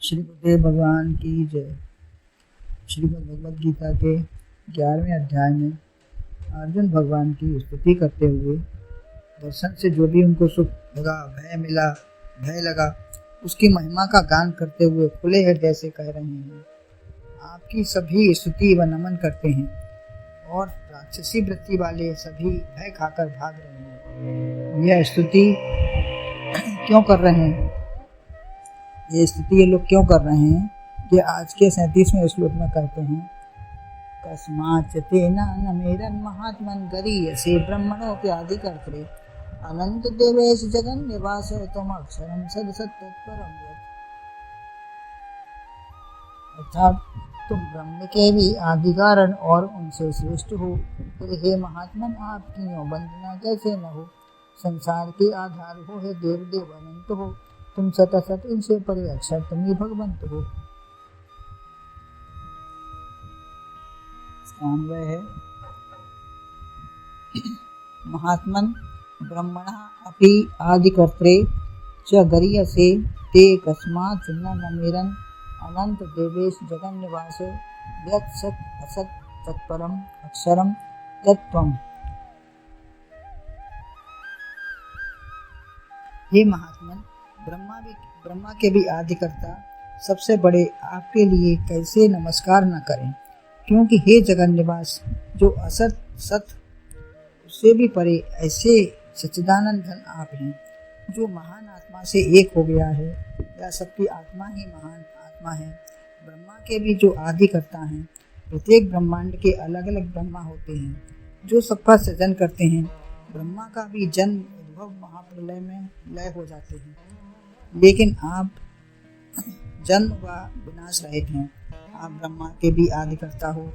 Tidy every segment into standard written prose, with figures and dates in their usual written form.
श्री गुरुदेव भगवान की जय। श्रीमद् भगवद गीता के 11वें अध्याय में अर्जुन भगवान की स्तुति करते हुए दर्शन से जो भी उनको सुख लगा, भय लगा, उसकी महिमा का गान करते हुए खुले हृदय से कह रहे हैं, आपकी सभी स्तुति व नमन करते हैं और राक्षसी वृत्ति वाले सभी भय खाकर भाग रहे हैं। यह स्तुति क्यों कर रहे हैं? ये स्तुति ये लोग क्यों कर रहे हैं कि आज के 37वें श्लोक में कहते हैं, कस्माच्च तेन नमेरन् महात्मन् गरीयसे ब्रह्मणोऽप्यादिकर्त्रे अनंत देवेश जगन् निवास त्वमक्षरं सदसत्तत्परं यत्। अर्थात तुम ब्रह्म के भी आदि कारण और उनसे श्रेष्ठ हो, फिर हे महात्मन आपकी यो वंदना कैसे न हो। संसार के आधार हो, हे देव अनंत हो, तुम सत इनसे परे अक्षर तुम ही भगवंत हो। अन्वय है, महात्मन ब्रह्मणः अपि आदिकर्त्रे च गरीयसे ते कस्मात् न नमेरन् अनंत देवेश जगन्निवास यत् सत् असत् तत्परम अक्षरम तत्त्वम्। हे महात्मन, ब्रह्मा के भी आदिकर्ता सबसे बड़े आपके लिए कैसे नमस्कार न करें, क्योंकि हे जगन निवास जो असत सत उससे भी परे ऐसे सच्चिदानंद धन आप हैं, जो महान आत्मा से एक हो गया है, या सबकी आत्मा ही महान आत्मा है। ब्रह्मा के भी जो आदिकर्ता हैं, प्रत्येक ब्रह्मांड के अलग अलग ब्रह्मा होते हैं जो सबका सृजन करते हैं। ब्रह्मा का भी जन्म उद्भव महाप्रलय में लय हो जाते हैं, लेकिन आप जन्म व विनाश रहित हैं। आप ब्रह्मा के भी आदिकर्ता हो।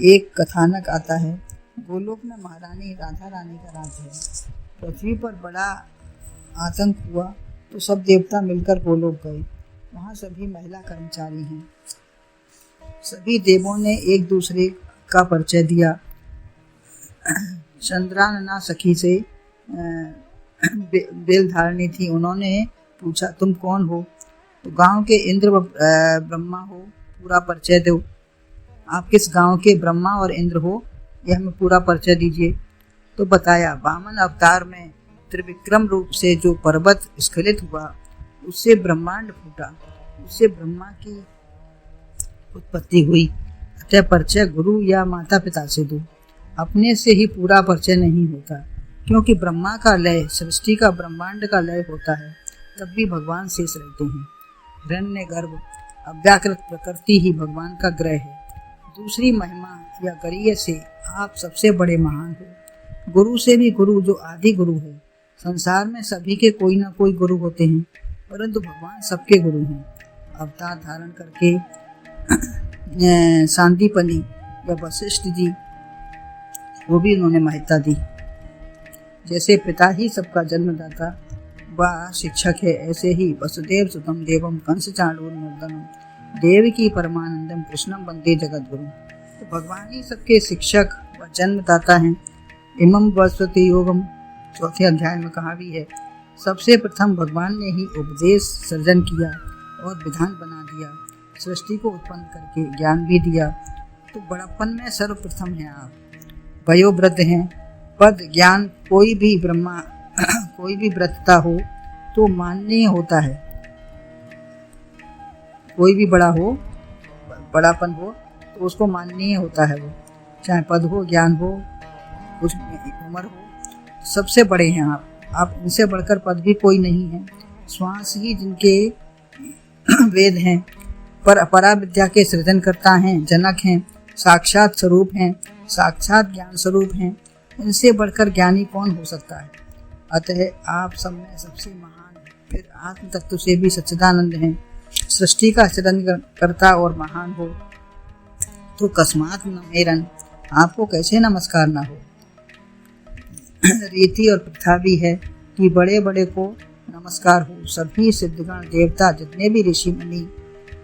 एक कथानक आता है, गोलोक में महारानी राधा रानी का राज है। पृथ्वी पर बड़ा आतंक हुआ तो सब देवता मिलकर गोलोक गए। वहाँ सभी महिला कर्मचारी हैं। सभी देवों ने एक दूसरे का परिचय दिया। चंद्रानना सखी से बेल धारणी थी, उन्होंने पूछा तुम कौन हो? तो गांव के इंद्र व ब्रह्मा हो, पूरा परिचय दो। आप किस गांव के ब्रह्मा और इंद्र हो, यह हमें पूरा परिचय दीजिए। तो बताया, वामन अवतार में त्रिविक्रम रूप से जो पर्वत स्खलित हुआ, उससे ब्रह्मांड फूटा, उससे ब्रह्मा की उत्पत्ति हुई। अतः परिचय गुरु या माता पिता से दो, अपने से ही पूरा परिचय नहीं होता, क्योंकि ब्रह्मा का लय सृष्टि का ब्रह्मांड का लय होता है, तब भी भगवान शेष रहते हैं। हिरण्य गर्भ अव्याकृत प्रकृति ही भगवान का ग्रह है। दूसरी महिमा या गरीय से आप सबसे बड़े महान हो। गुरु से भी गुरु जो आदि गुरु है। संसार में सभी के कोई ना कोई गुरु होते हैं, परंतु भगवान सबके गुरु हैं। अवतार धारण करके सांदीपनी या वशिष्ठ जी, वो भी उन्होंने महत्ता दी। जैसे पिता ही सबका जन्मदाता व शिक्षक है, ऐसे ही वसुदेव सुतम देवम कंस चाणूरमर्दनम देवकी परमानंदम कृष्णम वंदे जगत गुरु। तो भगवान ही सबके शिक्षक व जन्मदाता हैं। इमं वस्वते योगम 4 अध्याय में कहा भी है, सबसे प्रथम भगवान ने ही उपदेश सृजन किया और विधान बना दिया, सृष्टि को उत्पन्न करके ज्ञान भी दिया। तो बड़प्पन में सर्वप्रथम है आप। वयोवृद्ध हैं, पद ज्ञान कोई भी ब्रह्मा कोई भी व्रतता हो तो माननीय होता है। कोई भी बड़ा हो, बड़ापन हो तो उसको माननीय होता है। वो चाहे पद हो, ज्ञान हो, कुछ उम्र हो, सबसे बड़े हैं आप इनसे बढ़कर पद भी कोई नहीं है। श्वास ही जिनके वेद हैं, पर अपरा विद्या के सृजन करता हैं, जनक हैं, साक्षात स्वरूप हैं, साक्षात ज्ञान स्वरूप हैं। इनसे बढ़कर ज्ञानी कौन हो सकता है? अतः आप सब में सबसे महान, फिर आत्म तत्व से भी सच्चिदानंद हैं, सृष्टि का सृजन करता और महान हो, तो कस्मात् नमेरन् आपको कैसे नमस्कार ना हो। रीति और प्रथा भी है कि बड़े बड़े को नमस्कार हो। सभी सिद्धगण देवता, जितने भी ऋषि मुनि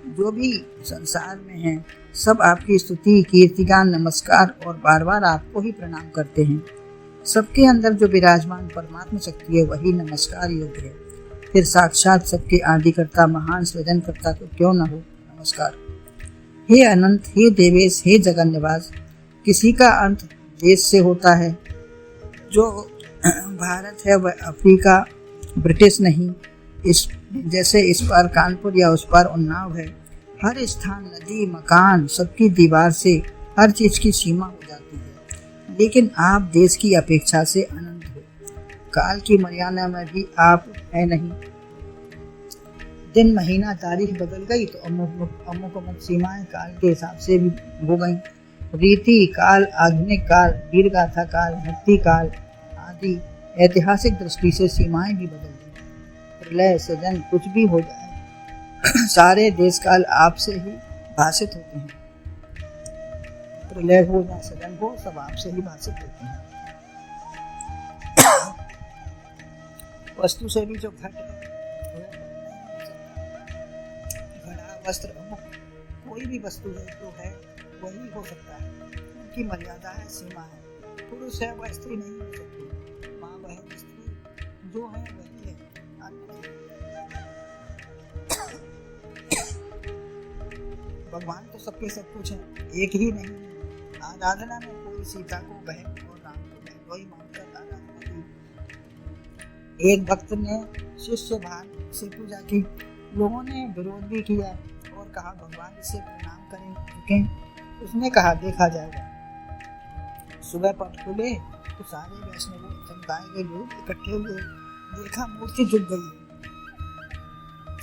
जो भी संसार में हैं, सब आपकी स्तुति, कीर्तिगान, नमस्कार और बार बार आपको ही प्रणाम करते हैं। सबके अंदर जो विराजमान परमात्मा शक्ति है, वही नमस्कार योग्य है। फिर साक्षात सबके आदिकर्ता महान सृजनकर्ता को क्यों न हो नमस्कार। हे अनंत, हे देवेश, हे जगन निवास, किसी का अंत देश से होता है। जो भारत है वह अफ्रीका, ब्रिटिश नहीं। इस जैसे इस पार कानपुर या उस पार उन्नाव है। हर स्थान, नदी, मकान, सबकी दीवार से हर चीज की सीमा हो जाती है। लेकिन आप देश की अपेक्षा से अनंत हो। काल की मर्यादा में भी आप है नहीं। दिन, महीना, तारीख बदल गई तो अमुक सीमाएं काल के हिसाब से भी हो गई। रीति काल, आधुनिक काल, वीर गाथा काल, मुक्ति काल आदि ऐतिहासिक दृष्टि से सीमाएं भी बदल गई। प्रलय, सृजन, कुछ भी हो जाए, सारे देश काल आपसे ही भाषित होते हैं। प्रलय हो या सृजन हो, सब आपसे ही भाषित होते हैं। वस्तु से भी जो घट घड़ा, वस्त्र, कोई भी वस्तु है जो है वही हो सकता है। उनकी मर्यादा है, सीमा है। पुरुष है वह स्त्री नहीं हो सकती। माँ, बहन, स्त्री जो है वही है। भगवान तो सबके सब कुछ है, एक ही नहीं। आराधना में कोई सीता को बहन और राम को बहन वही मानकर आराधना की। एक भक्त ने शिष्य भान से पूजा की। लोगों ने विरोध भी किया और कहा भगवान इसे प्रणाम करें, झुकें। उसने कहा देखा जाएगा। सुबह पट खुले तो सारे वैष्णव समुदाय के लोग इकट्ठे हुए। देखा मूर्ति झुक गई।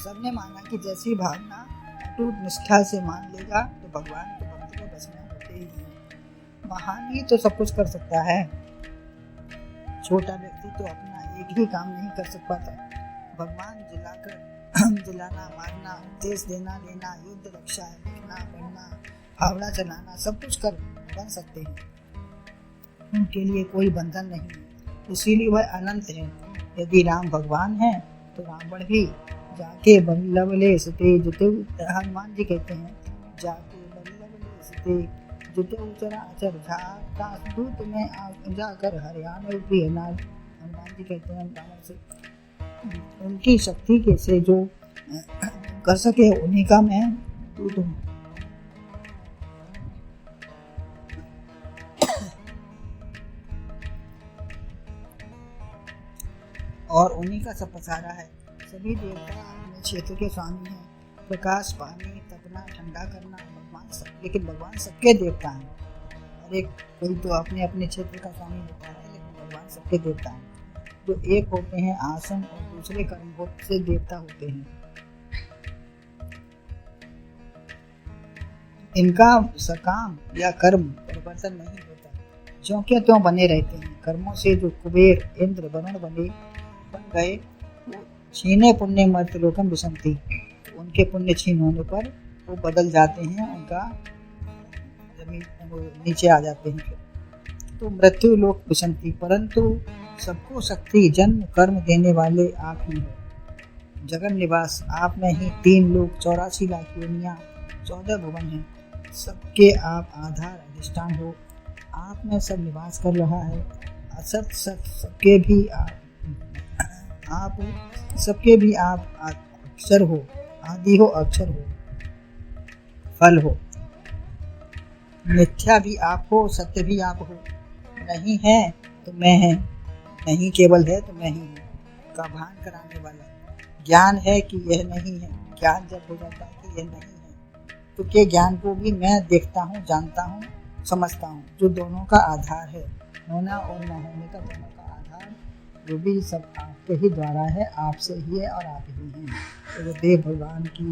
सबने माना कि जैसी भावना अटूट निष्ठा से मान लेगा तो भगवान के भक्त को बचना होते ही है। महान ही तो सब कुछ कर सकता है। छोटा व्यक्ति तो अपना एक ही काम नहीं कर सकता था। भगवान जिलाना, मारना, उपदेश देना, लेना, युद्ध, रक्षा, लिखना, पढ़ना, फावड़ा चलाना, सब कुछ कर बन सकते हैं। उनके लिए कोई बंधन नहीं है, इसीलिए वह अनंत है। यदि राम भगवान है तो रावण भी जाके बल्लभ ले सते जुते, हनुमान जी कहते हैं जाके बल्लभ ले सते जुते चराचर झाका दूत में जाकर हरियाणा भी नाल। हनुमान जी कहते हैं रावण से उनकी शक्ति के से जो कर सके उन्हीं का मैं दूत हूँ। और उन्हीं का सब पसारा है। सभी देवता अपने क्षेत्र के स्वामी हैं। प्रकाश, पानी, तपना, ठंडा करना भगवान सब, लेकिन भगवान सबके देवता हैं। हर एक कोई तो अपने अपने क्षेत्र का स्वामी होता है, लेकिन भगवान सबके देवता हैं। जो एक होते हैं आसन और दूसरे कर्मभोग से देवता होते हैं। इनका सकाम या कर्म परिवर्तन नहीं होता, ज्यों के त्यों बने रहते हैं। कर्मों से जो कुबेर, इंद्र, वरुण बन गए वो छीने पुण्य मर्त्यलोकम विसंति, उनके पुण्य छीन होने पर वो बदल जाते हैं, उनका जमीन नीचे आ जाते हैं। तो मृत्यु लोक विसंति, परंतु सबको शक्ति, जन्म, कर्म देने वाले आप ही हो। जगन निवास, आप में ही 3 लोक, 84 लाख योनियां, 14 भुवन हैं। सबके आप आधार अधिष्ठान हो। आप में सब निवास कर रहा है। असत सत सबके भी आप सबके भी आप अक्षर हो, आदि हो, अक्षर हो, फल हो। मिथ्या भी आप हो, सत्य भी आप हो। नहीं है तो मैं है, नहीं केवल है तो मैं ही हूँ का भान कराने वाला। ज्ञान है कि यह नहीं है, ज्ञान जब हो जाता है कि यह नहीं है तो के ज्ञान को भी मैं देखता हूँ, जानता हूँ, समझता हूँ, जो दोनों का आधार है। होना और न होने का दोनों का आधार, वो भी सब आपके ही द्वारा है, आपसे ही है और आप ही हैं। तो देव भगवान की